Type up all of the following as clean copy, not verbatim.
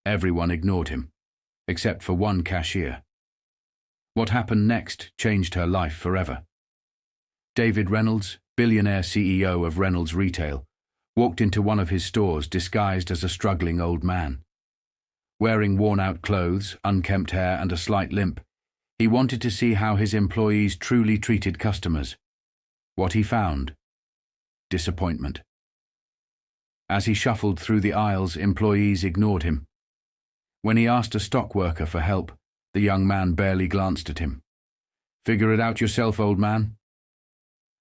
Everyone ignored him, except for one cashier. What happened next changed her life forever. David Reynolds, billionaire CEO of Reynolds Retail, walked into one of his stores disguised as a struggling old man. Wearing worn-out clothes, unkempt hair, and a slight limp, he wanted to see how his employees truly treated customers. What he found? Disappointment. As he shuffled through the aisles, employees ignored him. When he asked a stock worker for help, the young man barely glanced at him. "Figure it out yourself, old man."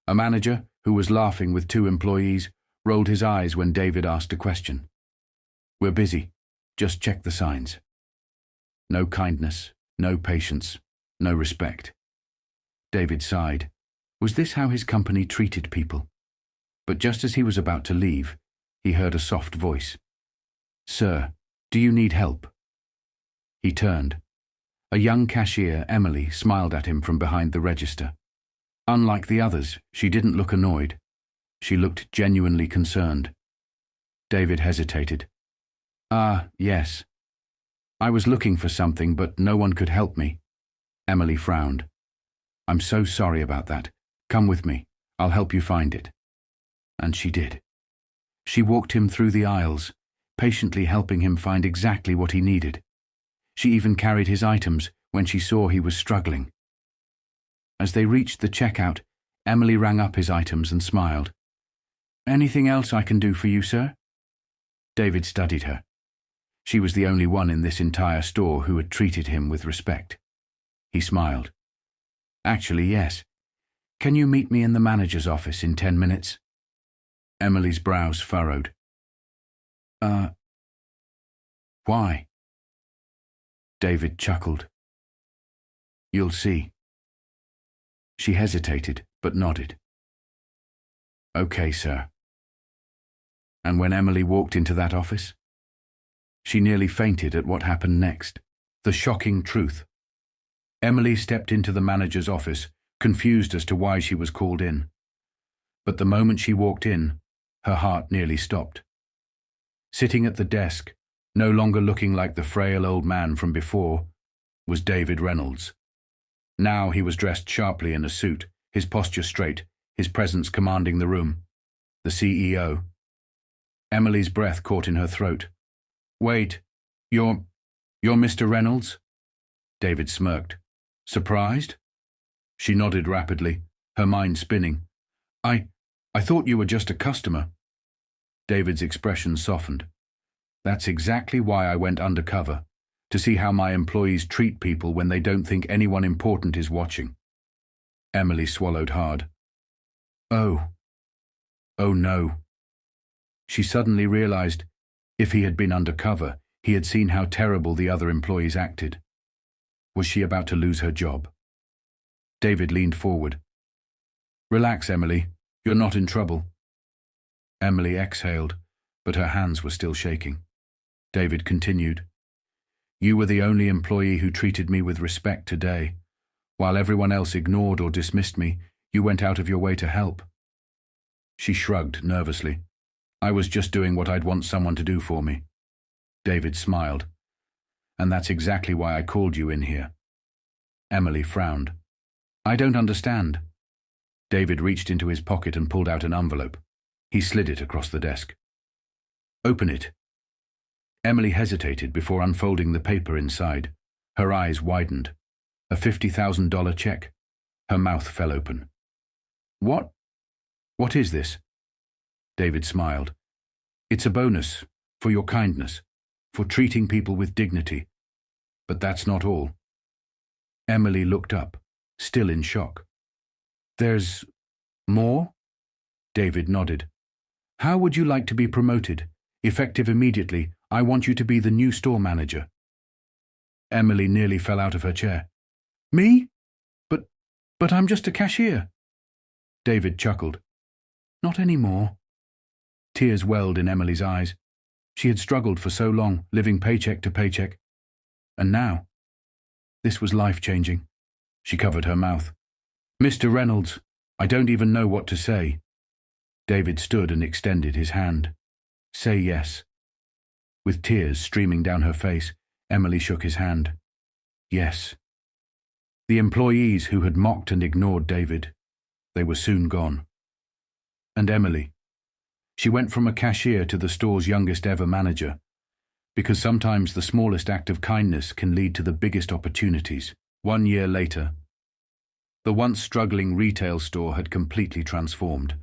A manager, who was laughing with two employees, rolled his eyes when David asked a question. "We're busy. Just check the signs." No kindness, no patience, no respect. David sighed. Was this how his company treated people? But just as he was about to leave, he heard a soft voice. "Sir, do you need help?" He turned. A young cashier, Emily, smiled at him from behind the register. Unlike the others, she didn't look annoyed. She looked genuinely concerned. David hesitated. Yes. I was looking for something, but no one could help me." Emily frowned. "I'm so sorry about that. Come with me. I'll help you find it." And she did. She walked him through the aisles, patiently helping him find exactly what he needed. She even carried his items when she saw he was struggling. As they reached the checkout, Emily rang up his items and smiled. "Anything else I can do for you, sir?" David studied her. She was the only one in this entire store who had treated him with respect. He smiled. "Actually, yes. Can you meet me in the manager's office in 10 minutes? Emily's brows furrowed. Why?" David chuckled. "You'll see." She hesitated, but nodded. "Okay, sir." And when Emily walked into that office, she nearly fainted at what happened next. The shocking truth. Emily stepped into the manager's office, confused as to why she was called in. But the moment she walked in, her heart nearly stopped. Sitting at the desk, no longer looking like the frail old man from before, was David Reynolds. Now he was dressed sharply in a suit, his posture straight, his presence commanding the room. The CEO. Emily's breath caught in her throat. "Wait, you're Mr. Reynolds?" David smirked. "Surprised?" She nodded rapidly, her mind spinning. I thought you were just a customer." David's expression softened. "That's exactly why I went undercover, to see how my employees treat people when they don't think anyone important is watching." Emily swallowed hard. Oh no. She suddenly realized, if he had been undercover, he had seen how terrible the other employees acted. Was she about to lose her job? David leaned forward. "Relax, Emily. You're not in trouble." Emily exhaled, but her hands were still shaking. David continued. "You were the only employee who treated me with respect today. While everyone else ignored or dismissed me, you went out of your way to help." She shrugged nervously. "I was just doing what I'd want someone to do for me." David smiled. "And that's exactly why I called you in here." Emily frowned. "I don't understand." David reached into his pocket and pulled out an envelope. He slid it across the desk. "Open it." Emily hesitated before unfolding the paper inside. Her eyes widened. A $50,000 check. Her mouth fell open. What is this?" David smiled. "It's a bonus, for your kindness, for treating people with dignity. But that's not all." Emily looked up, still in shock. "There's more?" David nodded. "How would you like to be promoted? Effective immediately, I want you to be the new store manager." Emily nearly fell out of her chair. "Me? But I'm just a cashier." David chuckled. "Not anymore." Tears welled in Emily's eyes. She had struggled for so long, living paycheck to paycheck. And now, this was life-changing. She covered her mouth. "Mr. Reynolds, I don't even know what to say." David stood and extended his hand. "Say yes." With tears streaming down her face, Emily shook his hand. Yes. The employees who had mocked and ignored David, they were soon gone. And Emily. She went from a cashier to the store's youngest ever manager, because sometimes the smallest act of kindness can lead to the biggest opportunities. 1 year later, the once struggling retail store had completely transformed.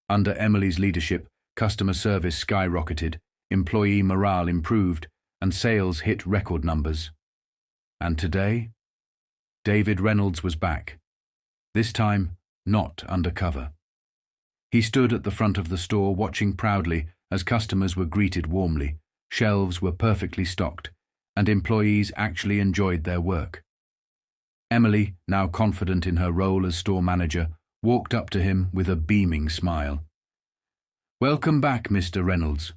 Under Emily's leadership, customer service skyrocketed, employee morale improved, and sales hit record numbers. And today, David Reynolds was back. This time, not undercover. He stood at the front of the store watching proudly as customers were greeted warmly, shelves were perfectly stocked, and employees actually enjoyed their work. Emily, now confident in her role as store manager, walked up to him with a beaming smile. "Welcome back, Mr. Reynolds."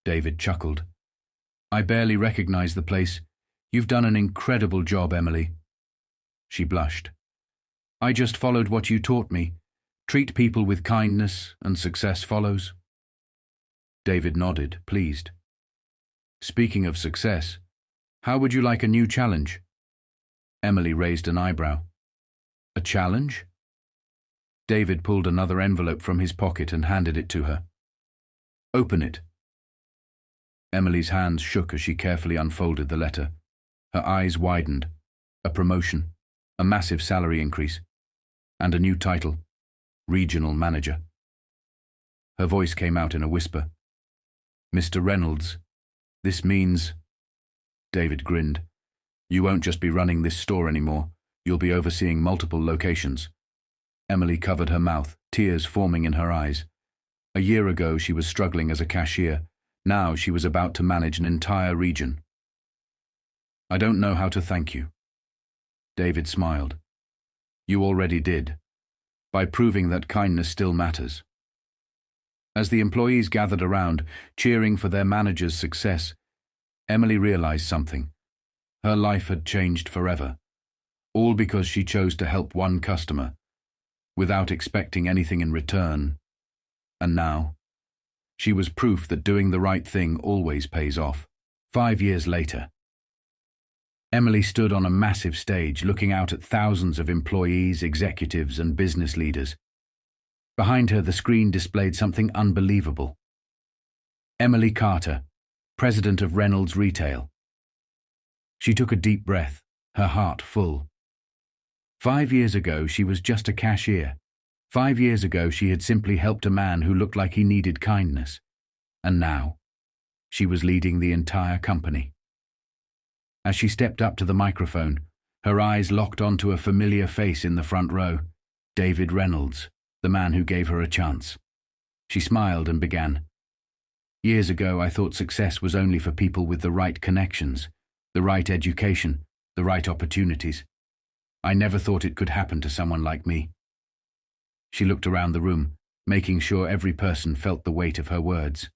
David chuckled. "I barely recognize the place. You've done an incredible job, Emily." She blushed. "I just followed what you taught me. Treat people with kindness and success follows." David nodded, pleased. "Speaking of success, how would you like a new challenge?" Emily raised an eyebrow. "A challenge?" David pulled another envelope from his pocket and handed it to her. "Open it." Emily's hands shook as she carefully unfolded the letter. Her eyes widened. A promotion, a massive salary increase, and a new title, Regional Manager. Her voice came out in a whisper. "Mr. Reynolds, this means—" David grinned. "You won't just be running this store anymore. You'll be overseeing multiple locations." Emily covered her mouth, tears forming in her eyes. A year ago she was struggling as a cashier. Now she was about to manage an entire region. "I don't know how to thank you." David smiled. "You already did, by proving that kindness still matters." As the employees gathered around, cheering for their manager's success, Emily realized something. Her life had changed forever, all because she chose to help one customer, without expecting anything in return. And now, she was proof that doing the right thing always pays off. 5 years later, Emily stood on a massive stage looking out at thousands of employees, executives, and business leaders. Behind her, the screen displayed something unbelievable. Emily Carter, president of Reynolds Retail. She took a deep breath, her heart full. 5 years ago, she was just a cashier. 5 years ago, she had simply helped a man who looked like he needed kindness. And now, she was leading the entire company. As she stepped up to the microphone, her eyes locked onto a familiar face in the front row, David Reynolds, the man who gave her a chance. She smiled and began. "Years ago, I thought success was only for people with the right connections, the right education, the right opportunities. I never thought it could happen to someone like me." She looked around the room, making sure every person felt the weight of her words.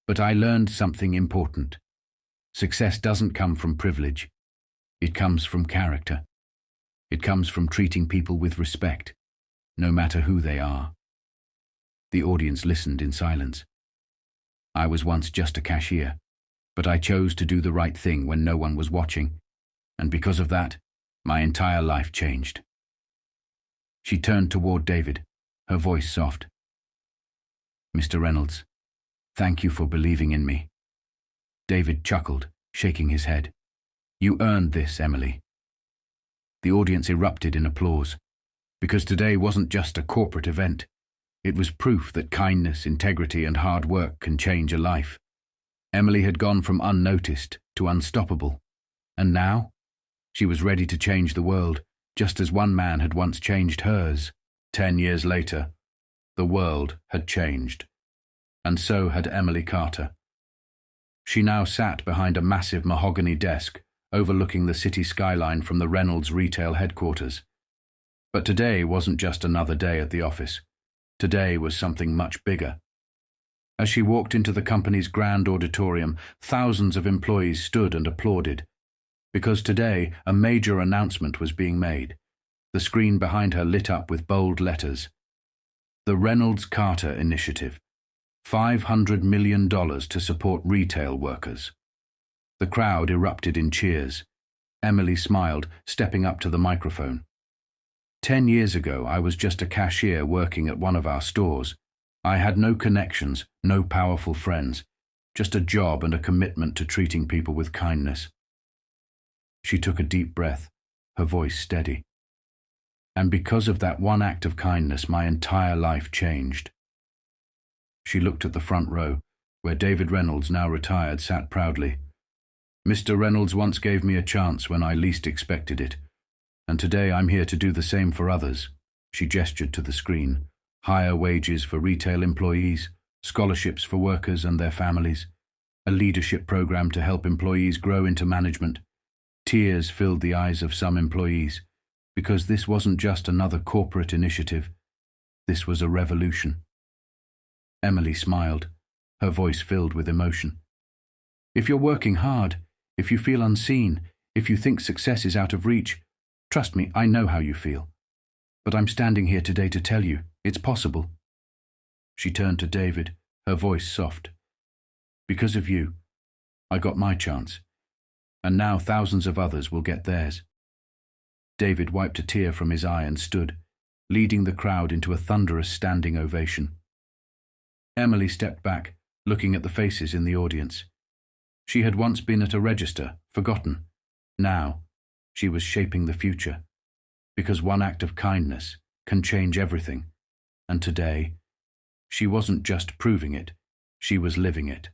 "But I learned something important. Success doesn't come from privilege. It comes from character. It comes from treating people with respect, no matter who they are." The audience listened in silence. "I was once just a cashier, but I chose to do the right thing when no one was watching, and because of that, my entire life changed." She turned toward David, her voice soft. "Mr. Reynolds, thank you for believing in me." David chuckled, shaking his head. "You earned this, Emily." The audience erupted in applause, because today wasn't just a corporate event. It was proof that kindness, integrity, and hard work can change a life. Emily had gone from unnoticed to unstoppable, and now she was ready to change the world, just as one man had once changed hers. 10 years later, the world had changed, and so had Emily Carter. She now sat behind a massive mahogany desk, overlooking the city skyline from the Reynolds retail headquarters. But today wasn't just another day at the office. Today was something much bigger. As she walked into the company's grand auditorium, thousands of employees stood and applauded, because today a major announcement was being made. The screen behind her lit up with bold letters. The Reynolds Carter Initiative. $500 million to support retail workers. The crowd erupted in cheers. Emily smiled, stepping up to the microphone. 10 years ago, I was just a cashier working at one of our stores. I had no connections, no powerful friends, just a job and a commitment to treating people with kindness. She took a deep breath, her voice steady. And because of that one act of kindness, my entire life changed. She looked at the front row, where David Reynolds, now retired, sat proudly. Mr. Reynolds once gave me a chance when I least expected it, and today I'm here to do the same for others. She gestured to the screen. Higher wages for retail employees, scholarships for workers and their families, a leadership program to help employees grow into management. Tears filled the eyes of some employees, because this wasn't just another corporate initiative. This was a revolution. Emily smiled, her voice filled with emotion. If you're working hard, if you feel unseen, if you think success is out of reach, trust me, I know how you feel. But I'm standing here today to tell you, it's possible. She turned to David, her voice soft. Because of you, I got my chance, and now thousands of others will get theirs. David wiped a tear from his eye and stood, leading the crowd into a thunderous standing ovation. Emily stepped back, looking at the faces in the audience. She had once been at a register, forgotten. Now, she was shaping the future, because one act of kindness can change everything. And today, she wasn't just proving it, she was living it.